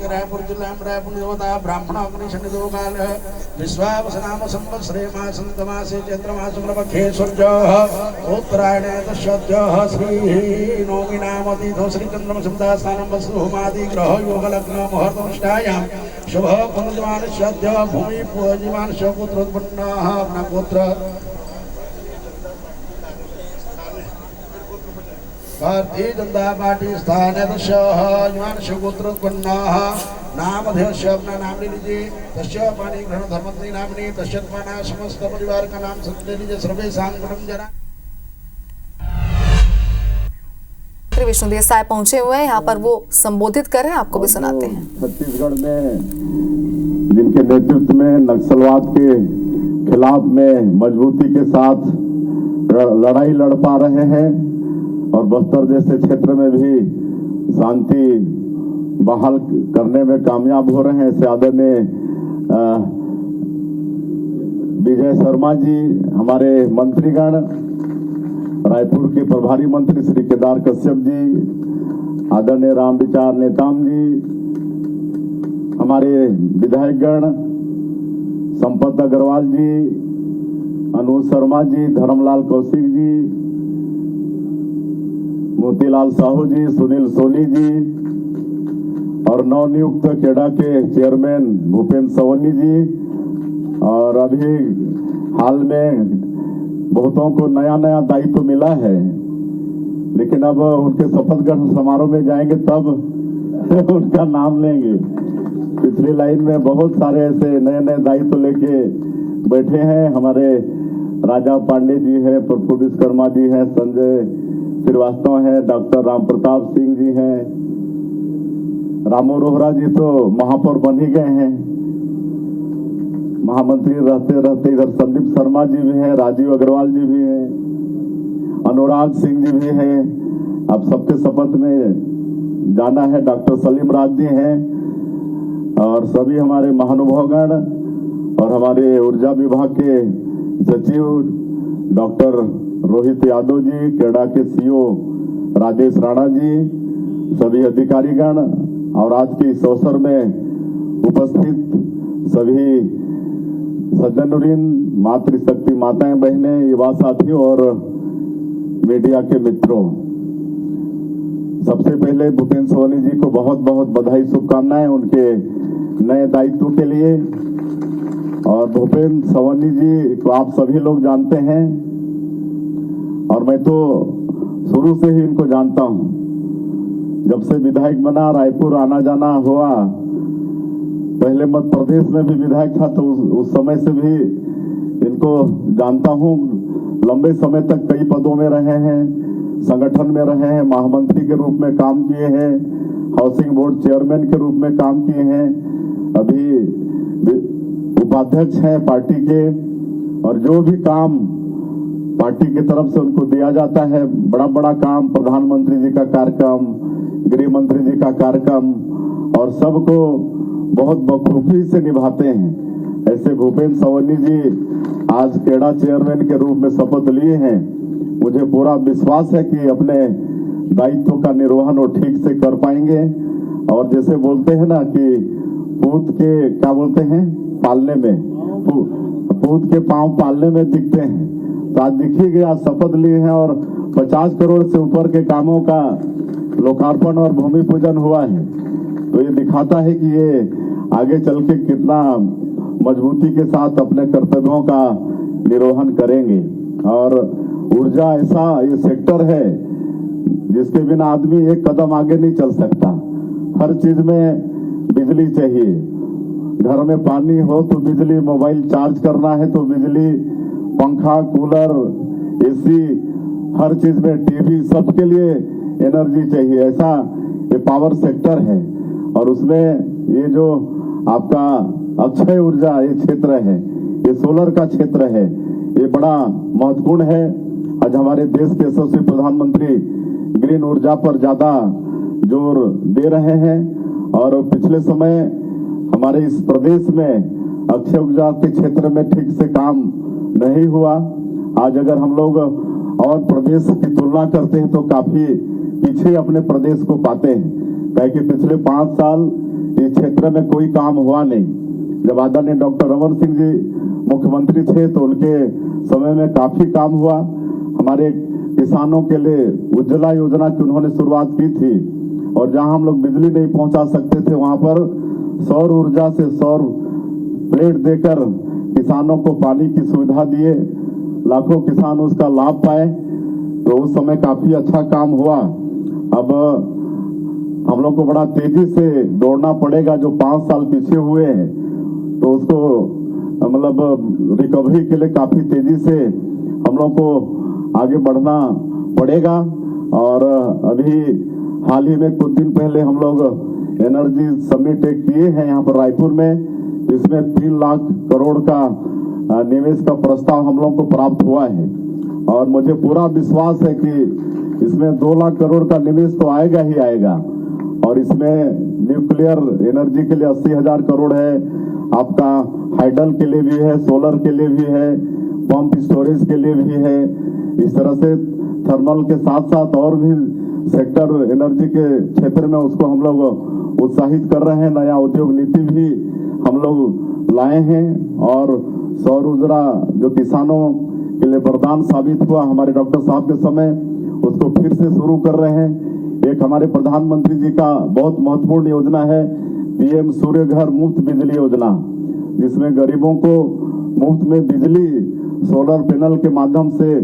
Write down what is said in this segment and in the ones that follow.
रायपुर जिला रायपुर ब्राह्मण अग्निशनिदोकाल विश्वावसनाम संवत्सरे मासन्तमासे चैत्रमासमलपक्षे सूर्यः उत्तरायणे दशद्यः श्री नवमी नामतीथो श्रीचन्द्रम समुदास्थानं वसुहोमादि ग्रह योगलग्न मुहूर्तमष्टायां शुभः पुनर्जमानस्यद्य भूमि पूजिमानस्य पुत्रोत्पन्नः अपना पुत्र भारतीय जनता पार्टी स्थान नामधेय अपना नाम ले लीजिए। तस्य पानी ग्रहण धर्मपत्नी नामनी तस्माना समस्त परिवार का नाम ले लीजिए। सर्वेषां गुणं जना। विष्णु देसाई पहुंचे हुए हैं, यहाँ पर वो संबोधित कर रहे हैं, आपको भी सुनाते हैं। छत्तीसगढ़ में जिनके नेतृत्व में नक्सलवाद के खिलाफ में मजबूती के साथ लड़ाई लड़ पा रहे हैं और बस्तर जैसे क्षेत्र में भी शांति बहाल करने में कामयाब हो रहे हैं। ऐसे आदरणीय विजय शर्मा जी, हमारे मंत्रीगण, रायपुर के प्रभारी मंत्री श्री केदार कश्यप जी, आदरणीय राम विचार नेताम जी, हमारे विधायकगण संपत अग्रवाल जी, अनुज शर्मा जी, धर्मलाल कौशिक जी, मोतीलाल साहू जी, सुनील सोनी जी और नवनियुक्त केडा के चेयरमैन भूपेंद्र सवन्नी जी। और अभी हाल में बहुतों को नया नया दायित्व मिला है, लेकिन अब उनके शपथ ग्रहण समारोह में जाएंगे तब उनका नाम लेंगे। पिछली लाइन में बहुत सारे ऐसे नए नए दायित्व लेके बैठे हैं। हमारे राजा पांडे जी हैं, प्रफुल्ल विश्वकर्मा जी हैं, संजय श्रीवास्तव हैं, डॉक्टर राम प्रताप सिंह जी हैं, रामू रोहरा जी तो महापौर बन ही गए हैं, महामंत्री रहते रहते इधर संदीप शर्मा जी भी हैं, राजीव अग्रवाल जी भी हैं, अनुराग सिंह जी भी हैं। अब सबके शपथ में जाना है, डॉक्टर सलीम राज जी हैं और सभी हमारे महानुभावगण और हमारे ऊर्जा विभाग के सचिव डॉक्टर रोहित यादव जी, केडा के सीओ राजेश राणा जी, सभी अधिकारीगण और आज के इस अवसर में उपस्थित सभी सज्जनवृंद, मातृशक्ति माताएं, बहनें, युवा साथियों और मीडिया के मित्रों, सबसे पहले भूपेंद्र सवन्नी जी को बहुत बहुत बधाई, शुभकामनाएं उनके नए दायित्व के लिए। और भूपेंद्र सवन्नी जी को आप सभी लोग जानते हैं और मैं तो शुरू से ही इनको जानता हूं। जब से विधायक बना, रायपुर आना जाना हुआ, पहले मध्य प्रदेश में भी विधायक था तो उस समय से भी इनको जानता हूं। लंबे समय तक कई पदों में रहे हैं, संगठन में रहे हैं, महामंत्री के रूप में काम किए हैं, हाउसिंग बोर्ड चेयरमैन के रूप में काम किए हैं, अभी उपाध्यक्ष हैं पार्टी के। और जो भी काम पार्टी की तरफ से उनको दिया जाता है, बड़ा बड़ा काम, प्रधानमंत्री जी का कार्यक्रम, गृह मंत्री जी का कार्यक्रम, और सबको बहुत बखूबी से निभाते हैं। ऐसे भूपेंद्र सवन्नी जी आज केडा चेयरमैन के रूप में शपथ लिए हैं। मुझे पूरा विश्वास है कि अपने दायित्व का निर्वहन वो ठीक से कर पाएंगे। और जैसे बोलते हैं ना कि पूत के क्या बोलते हैं पालने में, पूत के पांव पालने में दिखते हैं, तो आज दिखी गया, शपथ लिए हैं और 50 करोड़ से ऊपर के कामों का लोकार्पण और भूमि पूजन हुआ है। तो ये दिखाता है कि ये आगे चल के कितना मजबूती के साथ अपने कर्तव्यों का निर्वहन करेंगे। और ऊर्जा ऐसा ये सेक्टर है जिसके बिना आदमी एक कदम आगे नहीं चल सकता। हर चीज में बिजली चाहिए, घर में पानी हो तो बिजली, मोबाइल चार्ज करना है तो बिजली, पंखा, कूलर, एसी, हर चीज में, टीवी, सबके लिए एनर्जी चाहिए। ऐसा ये पावर सेक्टर है और उसमें ये जो आपका अक्षय ऊर्जा ये क्षेत्र है, ये सोलर का क्षेत्र है, ये बड़ा महत्वपूर्ण है। आज हमारे देश के यशस्वी प्रधानमंत्री ग्रीन ऊर्जा पर ज्यादा जोर दे रहे हैं और पिछले समय हमारे इस प्रदेश में अक्षय ऊर्जा के क्षेत्र में ठीक से काम नहीं हुआ। आज अगर हम लोग और प्रदेश की तुलना करते हैं तो काफी पीछे अपने प्रदेश को पाते हैं, क्योंकि पिछले 5 साल इस क्षेत्र में कोई काम हुआ नहीं। जब आदरणीय डॉक्टर रमन सिंह जी मुख्यमंत्री थे तो उनके समय में काफी काम हुआ। हमारे किसानों के लिए उज्ज्वला योजना की उन्होंने शुरुआत की थी और जहां हम लोग बिजली नहीं पहुंचा सकते थे वहां पर सौर ऊर्जा से सौर प्लेट देकर किसानों को पानी की सुविधा दिए, लाखों किसान उसका लाभ पाए। तो उस समय काफी अच्छा काम हुआ। अब हम लोग को बड़ा तेजी से दौड़ना पड़ेगा, जो 5 साल पीछे हुए हैं तो उसको मतलब रिकवरी के लिए काफी तेजी से हम लोग को आगे बढ़ना पड़ेगा। और अभी हाल ही में कुछ दिन पहले हम लोग एनर्जी समिट एक किए हैं यहाँ पर रायपुर में, इसमें 3 लाख करोड़ का निवेश का प्रस्ताव हम लोग को प्राप्त हुआ है और मुझे पूरा विश्वास है कि इसमें 2 लाख करोड़ का निवेश तो आएगा ही आएगा। और इसमें न्यूक्लियर एनर्जी के लिए 80,000 करोड़ है, आपका हाइडल के लिए भी है, सोलर के लिए भी है, पंप स्टोरेज के लिए भी है। इस तरह से थर्मल के साथ साथ और भी सेक्टर एनर्जी के क्षेत्र में उसको हम लोग उत्साहित कर रहे हैं। नया उद्योग नीति भी हम लोग लाए हैं और सौर ऊर्जा जो किसानों के लिए वरदान साबित हुआ हमारे डॉक्टर साहब के समय, उसको फिर से शुरू कर रहे हैं। एक हमारे प्रधानमंत्री जी का बहुत महत्वपूर्ण योजना है पीएम सूर्य घर मुफ्त बिजली योजना, जिसमें गरीबों को मुफ्त में बिजली सोलर पैनल के माध्यम से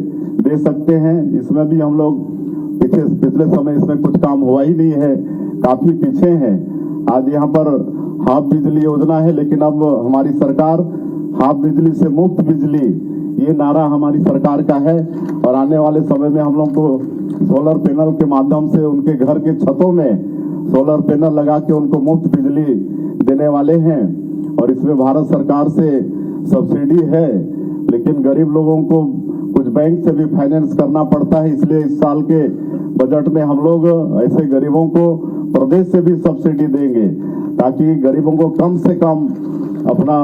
दे सकते हैं। इसमें भी हम लोग पिछले समय इसमें कुछ काम हुआ ही नहीं है, काफी पीछे हैं। आज यहाँ पर हाफ बिजली योजना है, लेकिन अब हमारी सरकार हाफ बिजली से मुफ्त बिजली, ये नारा हमारी सरकार का है। और आने वाले समय में हम लोग को सोलर पैनल के माध्यम से उनके घर के छतों में सोलर पैनल लगा के उनको मुफ्त बिजली देने वाले हैं। और इसमें भारत सरकार से सब्सिडी है, लेकिन गरीब लोगों को कुछ बैंक से भी फाइनेंस करना पड़ता है। इसलिए इस साल के बजट में हम लोग ऐसे गरीबों को प्रदेश से भी सब्सिडी देंगे, ताकि गरीबों को कम से कम अपना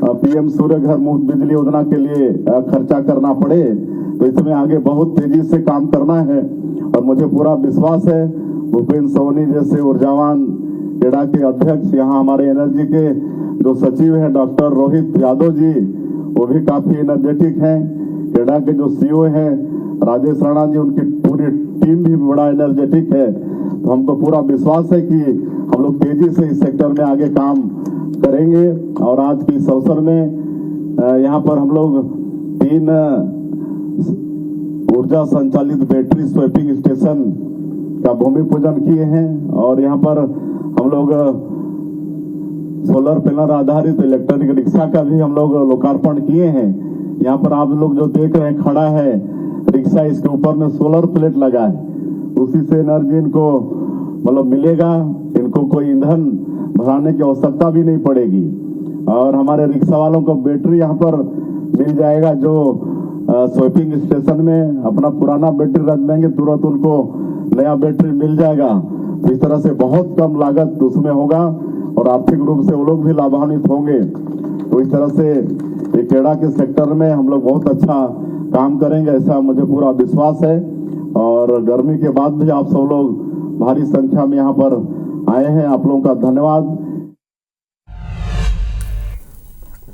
पीएम सूर्य घर मुफ्त बिजली योजना के लिए खर्चा करना पड़े। तो इसमें आगे बहुत तेजी से काम करना है और मुझे पूरा विश्वास है भूपेंद्र सोनी जैसे ऊर्जावान एडा के अध्यक्ष, यहाँ हमारे एनर्जी के जो सचिव हैं डॉक्टर रोहित यादव जी, वो भी काफी एनर्जेटिक हैं। एडा के जो सीईओ हैं राजेश राणा जी, उनकी पूरी टीम भी बड़ा एनर्जेटिक है। तो हमको पूरा विश्वास है कि हम लोग तेजी से इस सेक्टर में आगे काम करेंगे। और आज के इस अवसर में यहाँ पर हम लोग 3 ऊर्जा संचालित बैटरी स्वैपिंग स्टेशन का भूमि पूजन किए हैं और यहाँ पर हम लोग सोलर पैनल आधारित इलेक्ट्रॉनिक रिक्शा का भी हम लोग लोकार्पण किए हैं। यहाँ पर आप लोग जो देख रहे हैं खड़ा है रिक्शा, इसके ऊपर में सोलर प्लेट लगा है, उसी से एनर्जी इनको मतलब मिलेगा, इनको कोई ईंधन भराने की आवश्यकता भी नहीं पड़ेगी। और हमारे रिक्शा वालों को बैटरी यहाँ पर मिल जाएगा, जो स्वैपिंग स्टेशन में अपना पुराना बैटरी रख देंगे, तुरंत उनको नया बैटरी मिल जाएगा। इस तरह से बहुत कम लागत उसमें होगा और आर्थिक रूप से वो लोग भी लाभान्वित होंगे। तो इस तरह से एक खेड़ा के सेक्टर में हम लोग बहुत अच्छा काम करेंगे, ऐसा मुझे पूरा विश्वास है। और गर्मी के बाद भी आप सब लोग भारी संख्या में यहाँ पर आए हैं, आप लोगों का धन्यवाद।